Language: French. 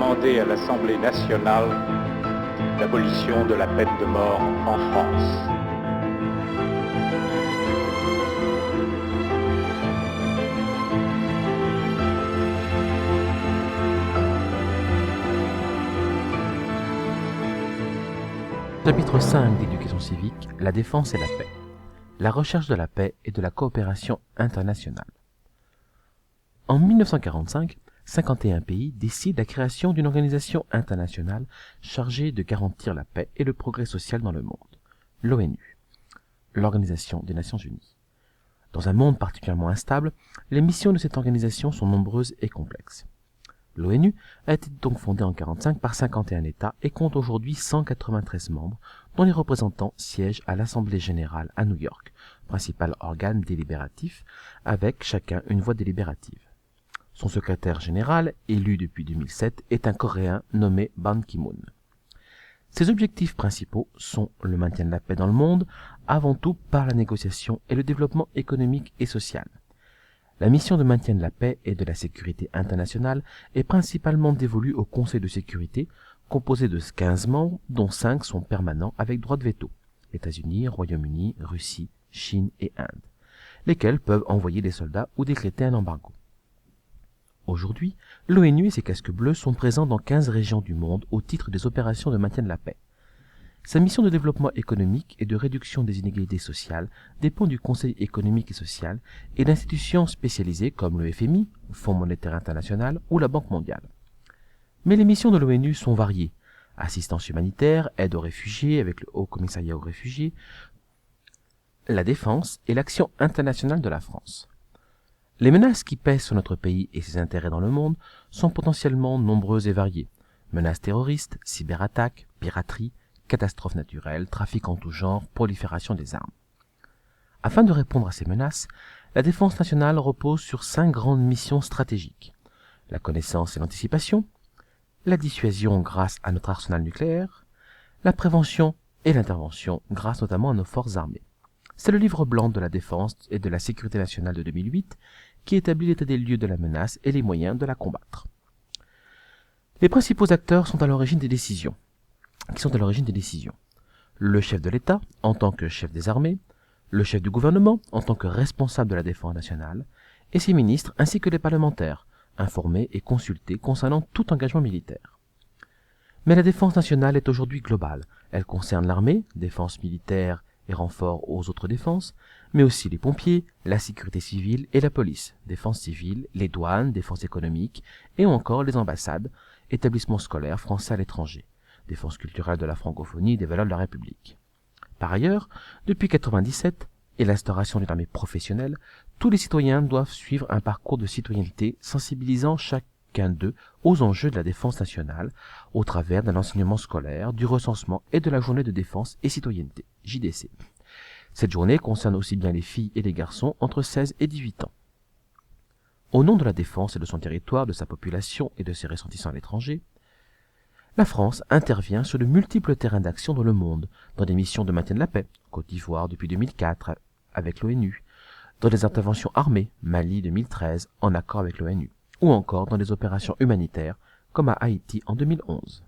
demander à l'Assemblée nationale l'abolition de la peine de mort en France. Chapitre 5 d'éducation civique, la défense et la paix. La recherche de la paix et de la coopération internationale. En 1945, 51 pays décident la création d'une organisation internationale chargée de garantir la paix et le progrès social dans le monde, l'ONU, l'Organisation des Nations Unies. Dans un monde particulièrement instable, les missions de cette organisation sont nombreuses et complexes. L'ONU a été donc fondée en 1945 par 51 États et compte aujourd'hui 193 membres, dont les représentants siègent à l'Assemblée générale à New York, principal organe délibératif, avec chacun une voix délibérative. Son secrétaire général, élu depuis 2007, est un Coréen nommé Ban Ki-moon. Ses objectifs principaux sont le maintien de la paix dans le monde, avant tout par la négociation et le développement économique et social. La mission de maintien de la paix et de la sécurité internationale est principalement dévolue au Conseil de sécurité, composé de 15 membres, dont 5 sont permanents avec droit de veto, États-Unis, Royaume-Uni, Russie, Chine et Inde, lesquels peuvent envoyer des soldats ou décréter un embargo. Aujourd'hui, l'ONU et ses casques bleus sont présents dans 15 régions du monde au titre des opérations de maintien de la paix. Sa mission de développement économique et de réduction des inégalités sociales dépend du Conseil économique et social et d'institutions spécialisées comme le FMI, Fonds monétaire international ou la Banque mondiale. Mais les missions de l'ONU sont variées. Assistance humanitaire, aide aux réfugiés avec le Haut Commissariat aux réfugiés, la défense et l'action internationale de la France. Les menaces qui pèsent sur notre pays et ses intérêts dans le monde sont potentiellement nombreuses et variées. Menaces terroristes, cyberattaques, piraterie, catastrophes naturelles, trafic en tout genre, prolifération des armes. Afin de répondre à ces menaces, la défense nationale repose sur 5 grandes missions stratégiques. La connaissance et l'anticipation, la dissuasion grâce à notre arsenal nucléaire, la prévention et l'intervention grâce notamment à nos forces armées. C'est le livre blanc de la défense et de la sécurité nationale de 2008 qui établit l'état des lieux de la menace et les moyens de la combattre. Les principaux acteurs sont à l'origine des décisions. Le chef de l'État, en tant que chef des armées, le chef du gouvernement, en tant que responsable de la défense nationale, et ses ministres ainsi que les parlementaires, informés et consultés concernant tout engagement militaire. Mais la défense nationale est aujourd'hui globale. Elle concerne l'armée, défense militaire et renfort aux autres défenses, mais aussi les pompiers, la sécurité civile et la police, défense civile, les douanes, défense économique, et encore les ambassades, établissements scolaires français à l'étranger, défense culturelle de la francophonie et des valeurs de la République. Par ailleurs, depuis 1997 et l'instauration d'une armée professionnelle, tous les citoyens doivent suivre un parcours de citoyenneté sensibilisant chacun d'eux aux enjeux de la défense nationale au travers d'un enseignement scolaire, du recensement et de la journée de défense et citoyenneté, JDC. Cette journée concerne aussi bien les filles et les garçons entre 16 et 18 ans. Au nom de la défense et de son territoire, de sa population et de ses ressortissants à l'étranger, la France intervient sur de multiples terrains d'action dans le monde, dans des missions de maintien de la paix, Côte d'Ivoire depuis 2004 avec l'ONU, dans des interventions armées, Mali 2013 en accord avec l'ONU, ou encore dans des opérations humanitaires comme à Haïti en 2011.